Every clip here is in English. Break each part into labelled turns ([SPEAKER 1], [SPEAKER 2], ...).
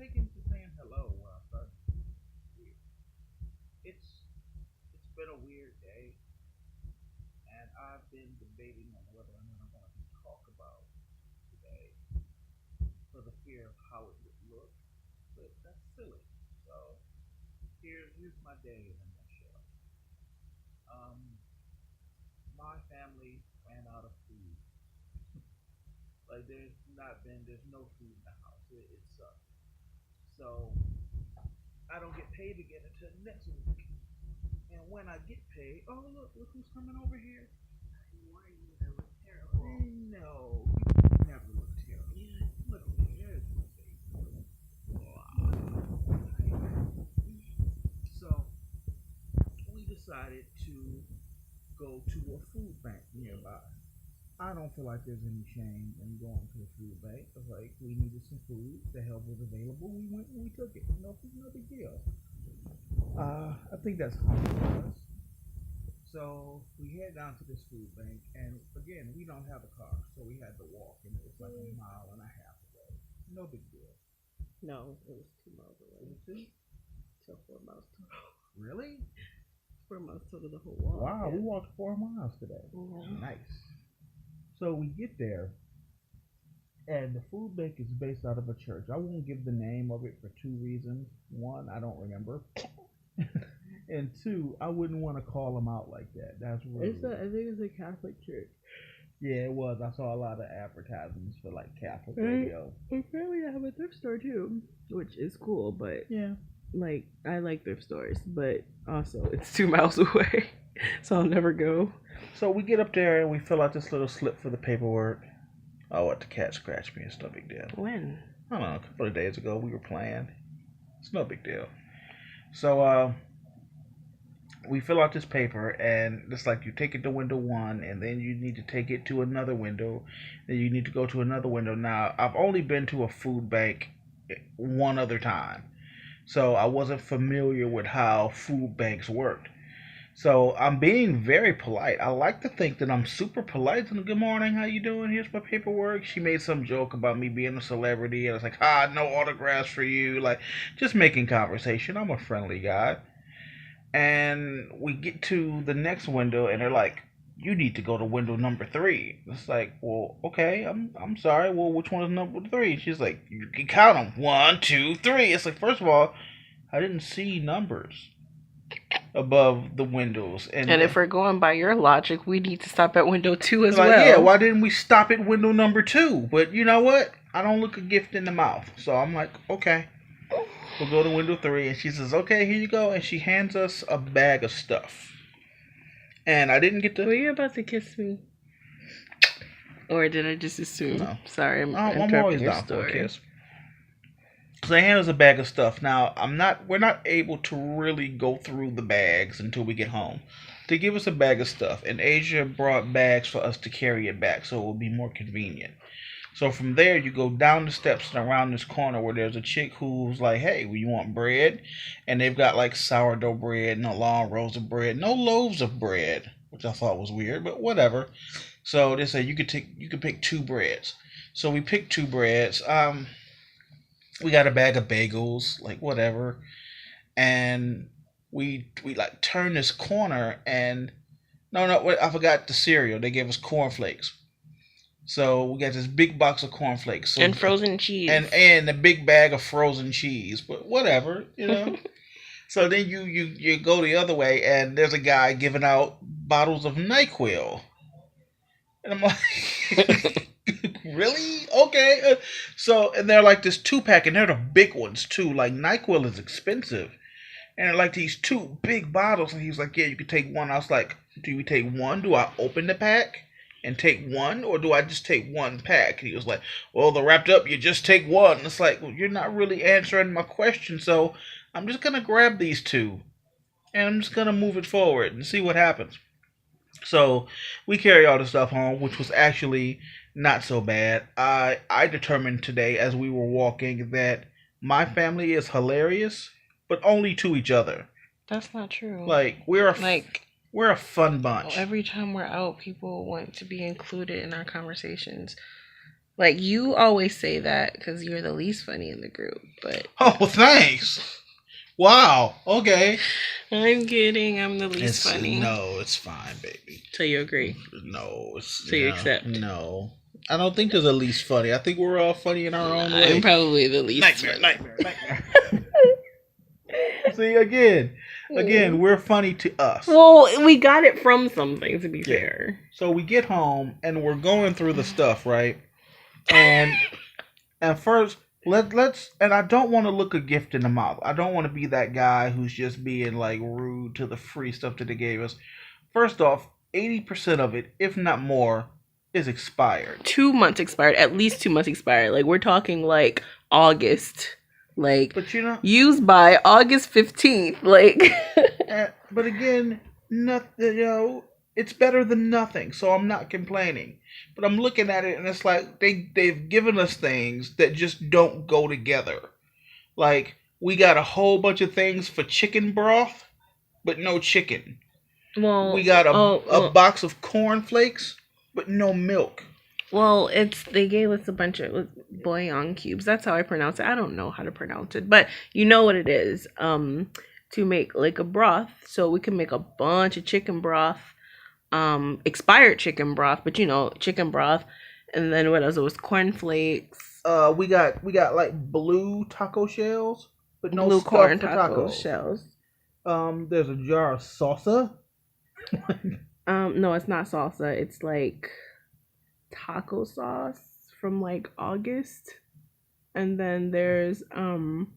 [SPEAKER 1] taken to saying hello when I started. Weird. It's been a weird day, and I've been debating on whether or not I want to talk about today for the fear of how it would look. But that's silly. So here's my day in a nutshell. Um, my family ran out of food. Like there's no food in the house. It sucks. So I don't get paid again until next week. And when I get paid, oh look who's coming over here.
[SPEAKER 2] Why you that look terrible?
[SPEAKER 1] No, you never look terrible.
[SPEAKER 2] Yeah.
[SPEAKER 1] Look at me, there's my face. So we decided to go to a food bank nearby. I don't feel like there's any shame in going to a food bank. It's like we needed some food. The help was available. We went and we took it. No big deal. I think that's common for us. So we head down to this food bank, and again, we don't have a car, so we had to walk, and it's like a mile and a half away. No big deal.
[SPEAKER 2] No, it was 2 miles
[SPEAKER 1] Is
[SPEAKER 2] away.
[SPEAKER 1] it two?
[SPEAKER 2] So 4 miles total.
[SPEAKER 1] Really?
[SPEAKER 2] 4 miles total the whole walk.
[SPEAKER 1] Wow, we
[SPEAKER 2] Yeah.
[SPEAKER 1] walked 4 miles today. Nice. So we get there, and the food bank is based out of a church. I won't give the name of it for two reasons. One, I don't remember. And two, I wouldn't want to call them out like that. That's rude.
[SPEAKER 2] I think it's a Catholic church.
[SPEAKER 1] Yeah, it was. I saw a lot of advertisements for like Catholic
[SPEAKER 2] Right.
[SPEAKER 1] radio.
[SPEAKER 2] Apparently, I have a thrift store too, which is cool. But
[SPEAKER 1] Yeah.
[SPEAKER 2] like, I like thrift stores, but also it's 2 miles away, so I'll never go.
[SPEAKER 1] So we get up there and we fill out this little slip for the paperwork. Oh, what the cat scratched me. It's no big deal.
[SPEAKER 2] When?
[SPEAKER 1] I don't know. A couple of days ago, we were playing. It's no big deal. So we fill out this paper, and it's like you take it to window one, and then you need to take it to another window. Then you need to go to another window. Now, I've only been to a food bank one other time, so I wasn't familiar with how food banks worked. So I'm being very polite. I like to think that I'm super polite. And good morning, how you doing? Here's my paperwork. She made some joke about me being a celebrity. And I was like, no autographs for you. Like, just making conversation. I'm a friendly guy. And we get to the next window, and they're like, you need to go to window number three. It's like, well, okay, I'm sorry. Well, which one is number three? She's like, you can count them. 1, 2, 3. It's like, first of all, I didn't see numbers above the windows.
[SPEAKER 2] And if we're going by your logic, we need to stop at window 2 as
[SPEAKER 1] like,
[SPEAKER 2] well.
[SPEAKER 1] yeah, why didn't we stop at window number 2? But you know what? I don't look a gift in the mouth. So I'm like, okay. We'll go to window 3. And she says, okay, here you go. And she hands us a bag of stuff. And I didn't get to...
[SPEAKER 2] Were you about to kiss me? Or did I just assume?
[SPEAKER 1] No.
[SPEAKER 2] Sorry, I'm
[SPEAKER 1] I'm always
[SPEAKER 2] your
[SPEAKER 1] down for a
[SPEAKER 2] story.
[SPEAKER 1] kiss. So they hand us a bag of stuff. Now, we're not able to really go through the bags until we get home. They give us a bag of stuff, and Asia brought bags for us to carry it back so it will be more convenient. So from there, you go down the steps and around this corner where there's a chick who's like, hey, well, you want bread? And they've got like sourdough bread and a long rows of bread. No loaves of bread, which I thought was weird, but whatever. So they say you could pick 2 breads. So we picked 2 breads. We got a bag of bagels, like whatever. And we like turn this corner, and no, wait, I forgot the cereal. They gave us cornflakes. So we got this big box of cornflakes. So,
[SPEAKER 2] and frozen cheese.
[SPEAKER 1] And a big bag of frozen cheese. But whatever, you know. So then you go the other way, and there's a guy giving out bottles of NyQuil. And I'm like, really? Okay. So, and they're like this 2-pack, and they're the big ones too. Like, NyQuil is expensive. And they're like these 2 big bottles. And he's like, yeah, you can take one. I was like, do we take one? Do I open the pack and take one? Or do I just take 1 pack? And he was like, well, they're wrapped up. You just take one. And it's like, well, you're not really answering my question. So I'm just going to grab these 2. And I'm just going to move it forward and see what happens. So we carry all the stuff home, which was actually not so bad. I determined today as we were walking that my family is hilarious, but only to each other.
[SPEAKER 2] That's not true.
[SPEAKER 1] Like we're a fun bunch.
[SPEAKER 2] Every time we're out, people want to be included in our conversations. Like, you always say that because you're the least funny in the group, but...
[SPEAKER 1] Oh, thanks. Wow. Okay.
[SPEAKER 2] I'm kidding. I'm the least funny.
[SPEAKER 1] No, it's fine, baby.
[SPEAKER 2] So you agree?
[SPEAKER 1] No, it's...
[SPEAKER 2] So you accept?
[SPEAKER 1] No. I don't think there's a least funny. I think we're all funny in our own way.
[SPEAKER 2] I'm probably the least
[SPEAKER 1] nightmare. See, again, we're funny to us.
[SPEAKER 2] Well, we got it from something, to be fair.
[SPEAKER 1] So we get home and we're going through the stuff, right? And first, let's and I don't want to look a gift in the mouth. I don't want to be that guy who's just being like rude to the free stuff that they gave us. First off, 80% of it, if not more, is expired.
[SPEAKER 2] 2 months expired. At least 2 months expired. Like, we're talking like August. Like,
[SPEAKER 1] but you know,
[SPEAKER 2] used by August 15th. Like,
[SPEAKER 1] but again, nothing. It's better than nothing. So I'm not complaining. But I'm looking at it and it's like they've given us things that just don't go together. Like, we got a whole bunch of things for chicken broth, but no chicken.
[SPEAKER 2] well,
[SPEAKER 1] We got a box of cornflakes, but no milk.
[SPEAKER 2] Well, they gave us a bunch of bouillon cubes. That's how I pronounce it. I don't know how to pronounce it, but you know what it is. To make like a broth, so we can make a bunch of chicken broth, expired chicken broth, but chicken broth, and then what else? It was cornflakes.
[SPEAKER 1] We got like blue taco shells, but no
[SPEAKER 2] blue
[SPEAKER 1] stuff
[SPEAKER 2] corn
[SPEAKER 1] for
[SPEAKER 2] taco
[SPEAKER 1] tacos.
[SPEAKER 2] shells.
[SPEAKER 1] There's a jar of salsa.
[SPEAKER 2] No, it's not salsa. It's like taco sauce from like August, and then there's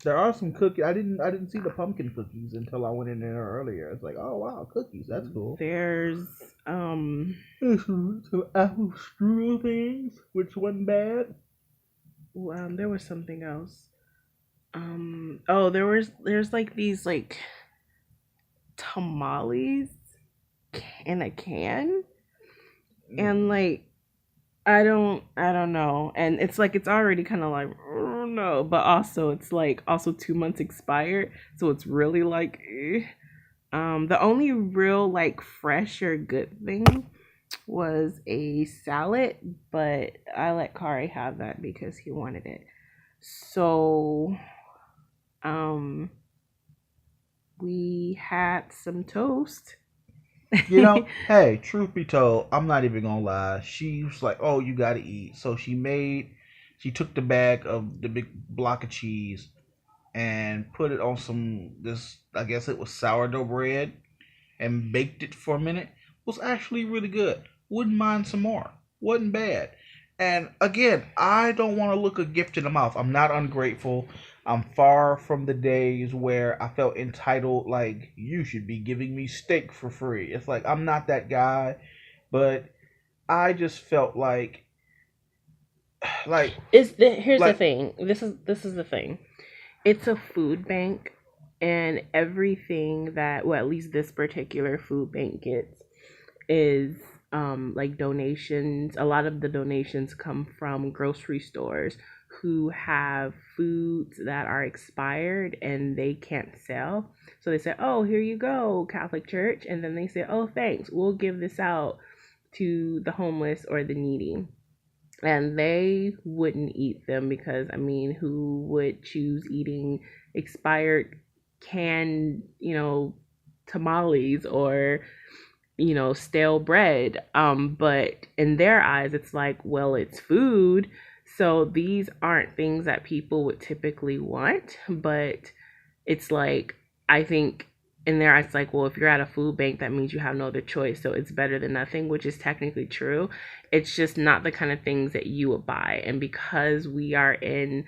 [SPEAKER 1] there are some cookies. I didn't see the pumpkin cookies until I went in there earlier. It's like, oh wow, cookies, that's cool.
[SPEAKER 2] There's
[SPEAKER 1] some apple strudel things, which wasn't bad.
[SPEAKER 2] There was something else. There's like these like tamales in a can, and like I don't know, and it's like it's already kind of like no, but also it's like also 2 months expired, so it's really like the only real like fresh or good thing was a salad, but I let Kari have that because he wanted it. So we had some toast.
[SPEAKER 1] Hey, truth be told, I'm not even gonna lie. She was like, "Oh, you gotta eat." So she took the bag of the big block of cheese and put it on I guess it was sourdough bread, and baked it for a minute. It was actually really good. Wouldn't mind some more. Wasn't bad. And again, I don't want to look a gift in the mouth. I'm not ungrateful. I'm far from the days where I felt entitled, like, you should be giving me steak for free. It's like, I'm not that guy, but I just felt like
[SPEAKER 2] here's the thing. This is the thing. It's a food bank, and everything that, well, at least this particular food bank gets is like donations. A lot of the donations come from grocery stores who have foods that are expired and they can't sell. So they say, "Oh, here you go, Catholic Church." And then they say, "Oh, thanks. We'll give this out to the homeless or the needy." And they wouldn't eat them because, I mean, who would choose eating expired canned, tamales or stale bread? But in their eyes, it's like, well, it's food. So these aren't things that people would typically want, but it's like, I think in their eyes, it's like, well, if you're at a food bank, that means you have no other choice. So it's better than nothing, which is technically true. It's just not the kind of things that you would buy. And because we are in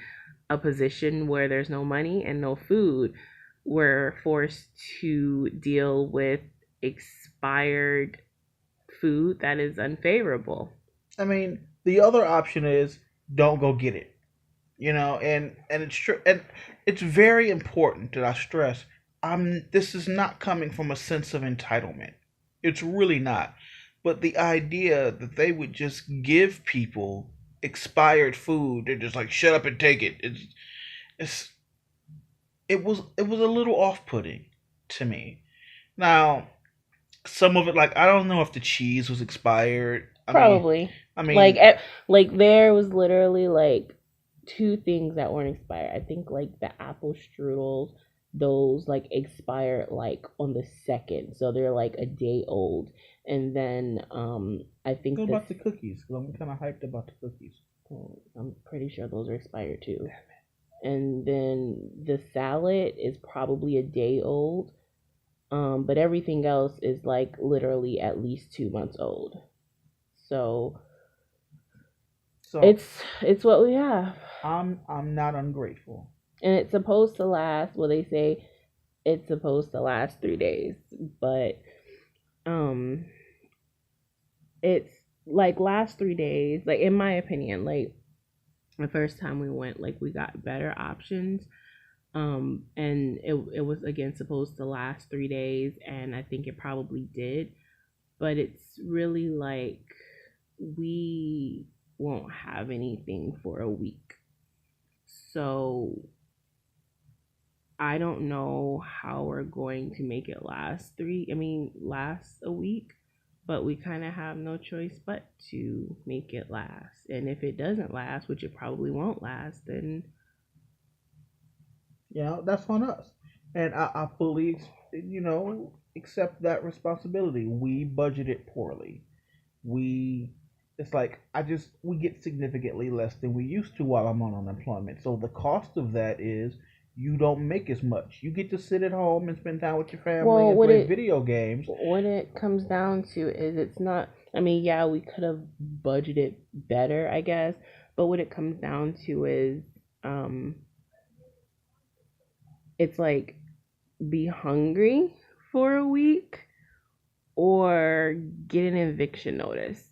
[SPEAKER 2] a position where there's no money and no food, we're forced to deal with expired food that is unfavorable.
[SPEAKER 1] I mean, the other option is don't go get it. And it's true, and it's very important that I stress this is not coming from a sense of entitlement. It's really not. But the idea that they would just give people expired food, they're just like, shut up and take it. It was a little off-putting to me. Now, some of it, like, I don't know if the cheese was expired.
[SPEAKER 2] Probably.
[SPEAKER 1] I
[SPEAKER 2] Like,
[SPEAKER 1] mean,
[SPEAKER 2] like there was literally like two things that weren't expired. I think like the apple strudels, those like expired like on the second, so they're like a day old. And then I think
[SPEAKER 1] what
[SPEAKER 2] this,
[SPEAKER 1] about the cookies? Because I'm kind of hyped about the cookies.
[SPEAKER 2] I'm pretty sure those are expired too. And then the salad is probably a day old. But everything else is like literally at least 2 months old. So
[SPEAKER 1] So
[SPEAKER 2] it's what we have.
[SPEAKER 1] I'm not ungrateful.
[SPEAKER 2] And it's supposed to last, well they say it's supposed to last 3 days, but um it's like last 3 days, like in my opinion, like the first time we went, like we got better options. And it was again supposed to last 3 days, and I think it probably did, but it's really like we won't have anything for a week. So I don't know how we're going to make it last a week, but we kind of have no choice but to make it last. And if it doesn't last, which it probably won't last, then
[SPEAKER 1] That's on us, and I fully, accept that responsibility. We budgeted poorly. We, it's like we get significantly less than we used to while I'm on unemployment. So the cost of that is you don't make as much. You get to sit at home and spend time with your family
[SPEAKER 2] well,
[SPEAKER 1] and play video games.
[SPEAKER 2] what it comes down to is it's not. I mean, yeah, we could have budgeted better, I guess, but what it comes down to is, um, it's like be hungry for a week or get an eviction notice.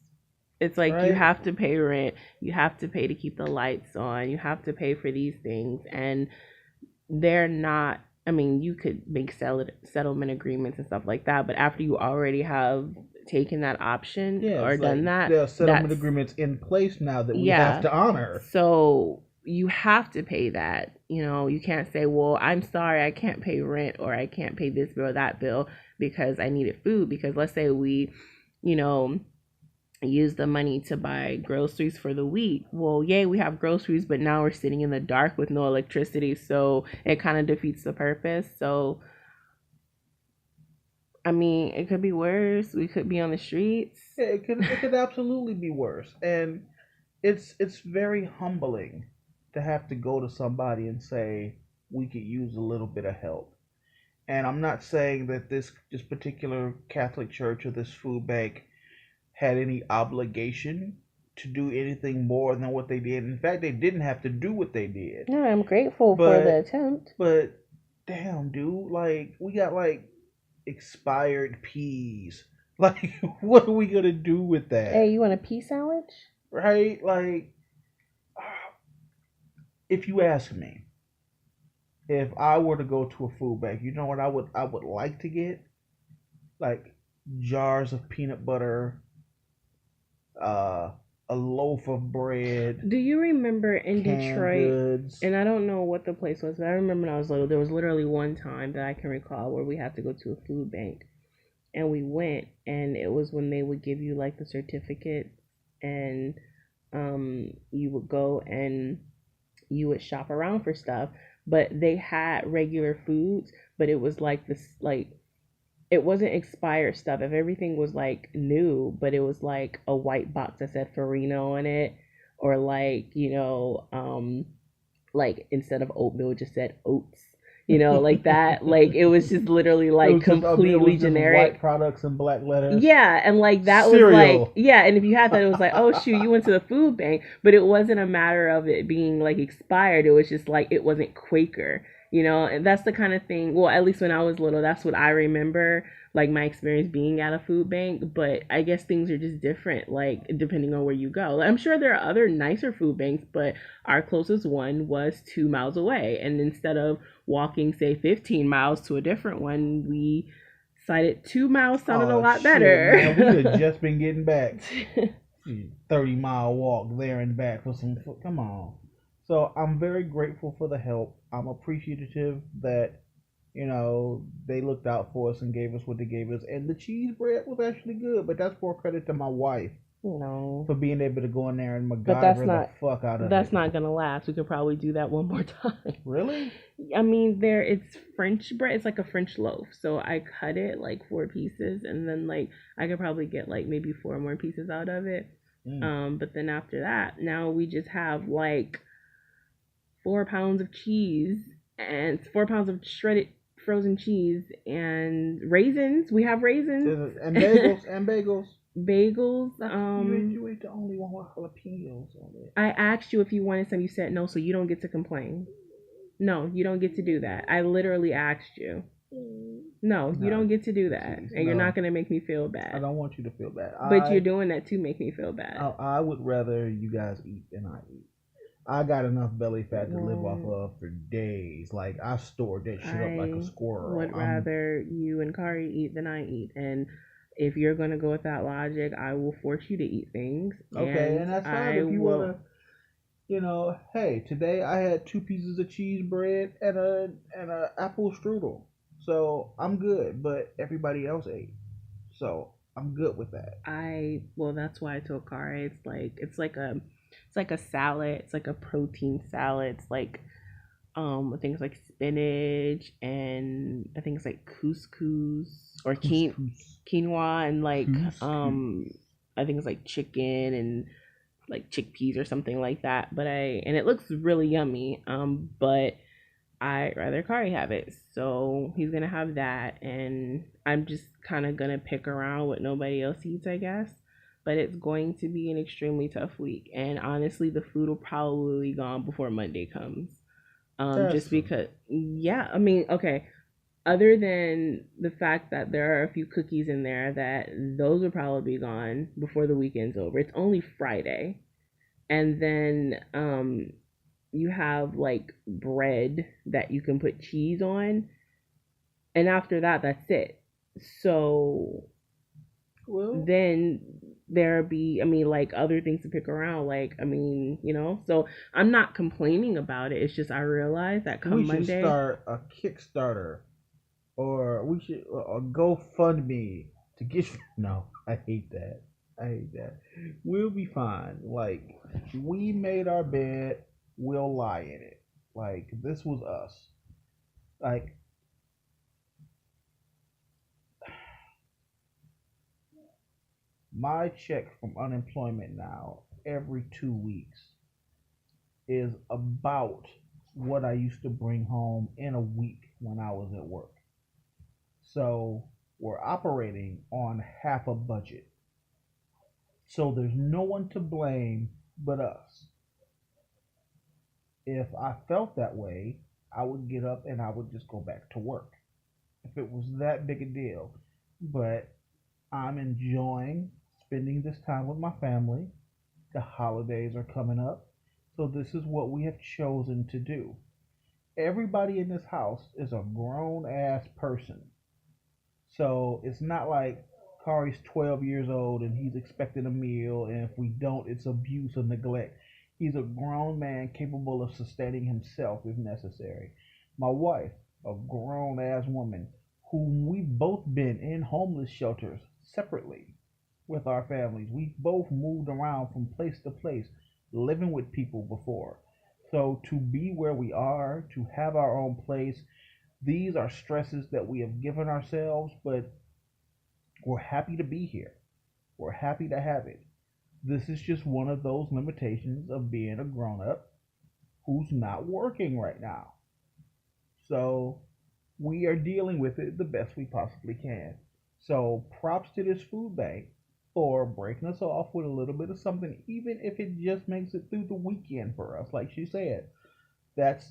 [SPEAKER 2] It's like you
[SPEAKER 1] Right?
[SPEAKER 2] have to pay rent, you have to pay to keep the lights on, you have to pay for these things, and they're not. I mean, you could make settlement agreements and stuff like that, but after you already have taken that option
[SPEAKER 1] Yeah,
[SPEAKER 2] or
[SPEAKER 1] it's like
[SPEAKER 2] done that,
[SPEAKER 1] there are settlement
[SPEAKER 2] that's
[SPEAKER 1] agreements in place now that we have
[SPEAKER 2] yeah.
[SPEAKER 1] to honor.
[SPEAKER 2] So you have to pay that. You can't say, well, I'm sorry, I can't pay rent or I can't pay this bill or that bill because I needed food. Because let's say we, you know, use the money to buy groceries for the week. Well, yay, we have groceries, but now we're sitting in the dark with no electricity. So it kind of defeats the purpose. So, I mean, it could be worse. We could be on the streets.
[SPEAKER 1] Yeah, it could absolutely be worse, and it's very humbling to have to go to somebody and say we could use a little bit of help. And I'm not saying that this particular Catholic church or this food bank had any obligation to do anything more than what they did. In fact, they didn't have to do what they did.
[SPEAKER 2] Yeah, I'm grateful for the
[SPEAKER 1] But
[SPEAKER 2] attempt.
[SPEAKER 1] but damn, dude, like we got like expired peas. Like, what are we gonna do with that?
[SPEAKER 2] Hey, you want a pea sandwich?
[SPEAKER 1] Right? Like, if you ask me, if I were to go to a food bank, you know what I would like to get? Like jars of peanut butter, uh, a loaf of bread,
[SPEAKER 2] Do you remember in
[SPEAKER 1] canned
[SPEAKER 2] Detroit?
[SPEAKER 1] goods.
[SPEAKER 2] And I don't know what the place was, but I remember when I was little, there was literally one time that I can recall where we had to go to a food bank. And we went, and it was when they would give you like the certificate, and you would go and you would shop around for stuff. But they had regular foods, but it was like this, like it wasn't expired stuff. If everything was like new, but it was like a white box that said Farina on it, or like like instead of oatmeal, it just said oats. Like that. Like it was just literally like completely generic.
[SPEAKER 1] White products and black letters.
[SPEAKER 2] Yeah, and like that was like yeah, and if you had that, it was like, oh shoot, you went to the food bank, but it wasn't a matter of it being like expired. It was just like it wasn't Quaker, and that's the kind of thing. Well, at least when I was little, that's what I remember, like my experience being at a food bank. But I guess things are just different, like depending on where you go. I'm sure there are other nicer food banks, but our closest one was 2 miles away, and instead of walking say 15 miles to a different one, we cited 2 miles sounded a lot better.
[SPEAKER 1] Man, we have just been getting back. 30-mile walk there and back for some food. Come on. So I'm very grateful for the help. I'm appreciative that they looked out for us and gave us what they gave us. And the cheese bread was actually good, but that's more credit to my wife. for being able to go in there and
[SPEAKER 2] But that's
[SPEAKER 1] MacGyver the
[SPEAKER 2] not
[SPEAKER 1] fuck out of
[SPEAKER 2] that's
[SPEAKER 1] it.
[SPEAKER 2] not gonna last. We could probably do that one more time.
[SPEAKER 1] Really?
[SPEAKER 2] I mean, it's French bread. It's like a French loaf. So I cut it like 4 pieces, and then like I could probably get like maybe 4 more pieces out of it. But then after that, now we just have like 4 pounds of cheese and 4 pounds of shredded frozen cheese and raisins. We have raisins
[SPEAKER 1] And bagels and bagels.
[SPEAKER 2] bagels.
[SPEAKER 1] You ate the only one with jalapenos on it.
[SPEAKER 2] I asked you if you wanted some. You said no, so you don't get to complain. No, you don't get to do that. I literally asked you. No, you don't get to do that, and you're not gonna make me feel bad.
[SPEAKER 1] I don't want you to feel bad.
[SPEAKER 2] But you're doing that to make me feel bad.
[SPEAKER 1] I would rather you guys eat than I eat. I got enough belly fat to live off of for days. Like I stored that shit up like a squirrel.
[SPEAKER 2] Would rather you and Kari eat than I eat, and if you're gonna go with that logic, I will force you to eat things.
[SPEAKER 1] Okay, and that's fine. If you wanna, hey, today I had 2 pieces of cheese bread and a apple strudel, so I'm good. But everybody else ate, so I'm good with that.
[SPEAKER 2] That's why I told Kari it's like a salad. It's like a protein salad. It's like things like spinach and I think it's like couscous or quinoa and like I think it's like chicken and like chickpeas or something like that. And it looks really yummy. But I'd rather Kari have it. So he's gonna have that, and I'm just kind of gonna pick around what nobody else eats, I guess. But it's going to be an extremely tough week, and honestly, the food will probably be gone before Monday comes. Just because, yeah, I mean, okay. Other than the fact that there are a few cookies in there, that those will probably be gone before the weekend's over. It's only Friday, and then you have like bread that you can put cheese on, and after that, that's it. So then there be, I mean, like other things to pick around. Like, I mean, so I'm not complaining about it. It's just I realize that come Monday,
[SPEAKER 1] we should start a Kickstarter, or we should a GoFundMe to get. No, I hate that. We'll be fine. Like we made our bed, we'll lie in it. Like this was us. Like my check from unemployment now every 2 weeks is about what I used to bring home in a week when I was at work. So we're operating on half a budget. So there's no one to blame but us. If I felt that way, I would get up and I would just go back to work. If it was that big a deal. But I'm enjoying spending this time with my family. The holidays are coming up. So this is what we have chosen to do. Everybody in this house is a grown ass person. So it's not like Kari's 12 years old and he's expecting a meal, and if we don't, it's abuse or neglect. He's a grown man capable of sustaining himself if necessary. My wife, a grown ass woman, whom we've both been in homeless shelters separately with our families. We've both moved around from place to place, living with people before. So to be where we are, to have our own place, these are stresses that we have given ourselves, but we're happy to be here. We're happy to have it. This is just one of those limitations of being a grown up who's not working right now. So we are dealing with it the best we possibly can. So props to this food bank for breaking us off with a little bit of something, even if it just makes it through the weekend for us. Like she said, that's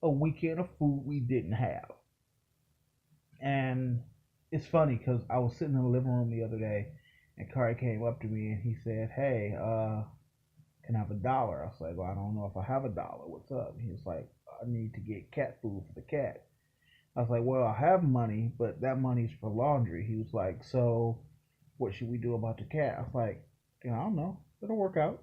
[SPEAKER 1] a weekend of food we didn't have. And it's funny because I was sitting in the living room the other day and Kari came up to me and he said, "Hey, can I have $1?" I was like, "Well, I don't know if I have $1. What's up?" He was like, "I need to get cat food for the cat." I was like, "Well, I have money, but that money's for laundry." He was like, "So what should we do about the cat?" I was like, "I don't know. It'll work out."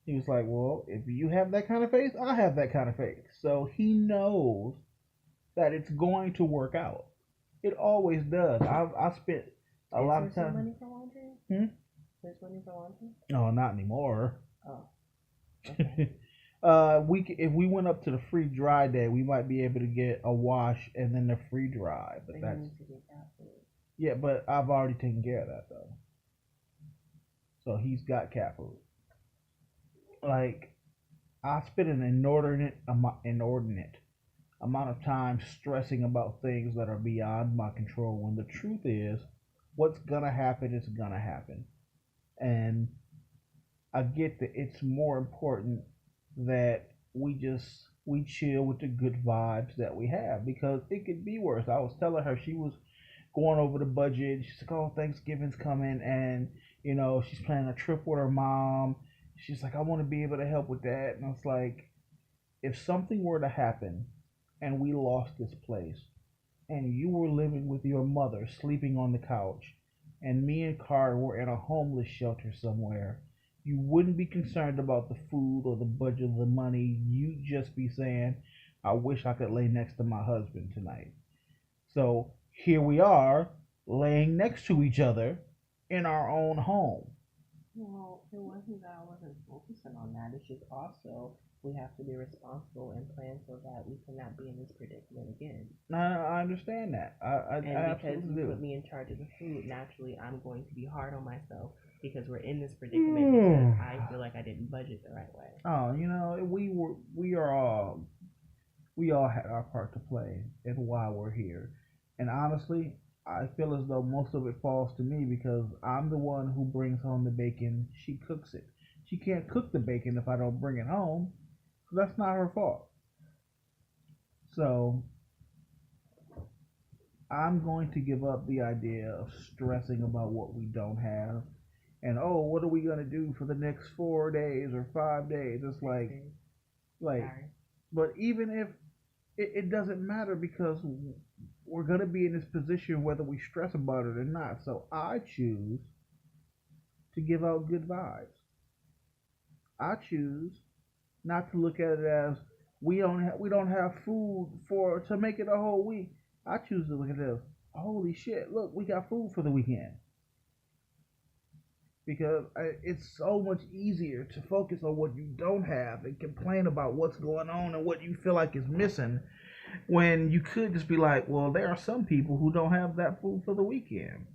[SPEAKER 1] He was like, "Well, if you have that kind of faith, I have that kind of faith." So he knows that it's going to work out. It always does. I spent a lot of time. Money for laundry?
[SPEAKER 2] There's money for laundry?
[SPEAKER 1] No, not anymore.
[SPEAKER 2] Oh, okay.
[SPEAKER 1] If we went up to the free dry day, we might be able to get a wash and then the free dry. But
[SPEAKER 2] But he
[SPEAKER 1] that's
[SPEAKER 2] needs to get cat food.
[SPEAKER 1] yeah. But I've already taken care of that though. So he's got cat food. Like I spend an inordinate amount of time stressing about things that are beyond my control. When the truth is, what's gonna happen is gonna happen, and I get that it's more important that we chill with the good vibes that we have because it could be worse. I was telling her she was going over the budget. She's like, "Oh, Thanksgiving's coming, and she's planning a trip with her mom." She's like, "I want to be able to help with that," and I was like, "If something were to happen, and we lost this place, and you were living with your mother, sleeping on the couch, and me and Car were in a homeless shelter somewhere, you wouldn't be concerned about the food or the budget or the money. You'd just be saying, I wish I could lay next to my husband tonight. So here we are, laying next to each other in our own home."
[SPEAKER 2] Well, it wasn't that I wasn't focusing on that. It's just also we have to be responsible and plan so that we cannot be in this predicament again.
[SPEAKER 1] I understand that. I
[SPEAKER 2] And because
[SPEAKER 1] absolutely
[SPEAKER 2] you
[SPEAKER 1] do.
[SPEAKER 2] put me in charge of the food, naturally I'm going to be hard on myself because we're in this predicament because I feel like I didn't budget the right way.
[SPEAKER 1] Oh, we all had our part to play in why we're here. And honestly, I feel as though most of it falls to me because I'm the one who brings home the bacon. She cooks it. She can't cook the bacon if I don't bring it home. So that's not her fault. So I'm going to give up the idea of stressing about what we don't have. And oh, what are we gonna do for the next 4 days or 5 days? It's like,
[SPEAKER 2] Sorry.
[SPEAKER 1] but even if it doesn't matter because we're gonna be in this position whether we stress about it or not. So I choose to give out good vibes. I choose not to look at it as we don't have food for to make it a whole week. I choose to look at this. Holy shit! Look, we got food for the weekend because it's so much easier to focus on what you don't have and complain about what's going on and what you feel like is missing when you could just be like, well, there are some people who don't have that food for the weekend.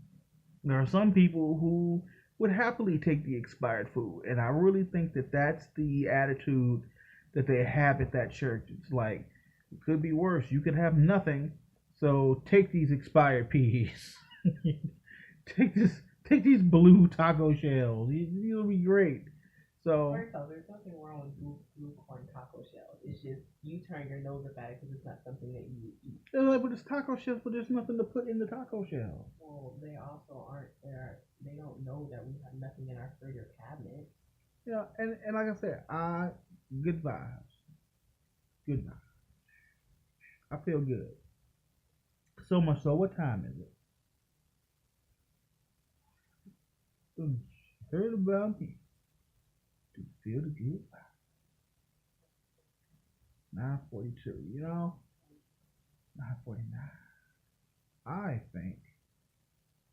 [SPEAKER 1] There are some people who would happily take the expired food, and I really think that that's the attitude that they have at that church. It's like it could be worse. You could have nothing, so take these expired peas. take this. Take these blue taco shells. These will be great. So
[SPEAKER 2] First off, there's nothing wrong with blue corn taco shells. It's just you turn your nose up at it because it's not something that you would eat.
[SPEAKER 1] they're like, but it's taco shells, but there's nothing to put in the taco shell.
[SPEAKER 2] Well, they also aren't there. They don't know that we have nothing in our fridge or cabinet.
[SPEAKER 1] Yeah, and like I said, good vibes, good vibes. I feel good. So much so. What time is it? Heard about me to feel the good vibes. 9:42. 9:49. I think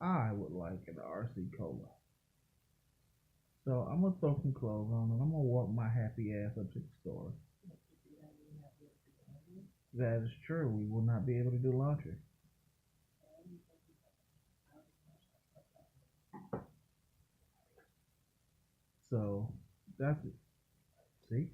[SPEAKER 1] I would like an RC cola. So I'm gonna throw some clothes on and I'm gonna walk my happy ass up to the store. That is true. We will not be able to do laundry. So that's it. See?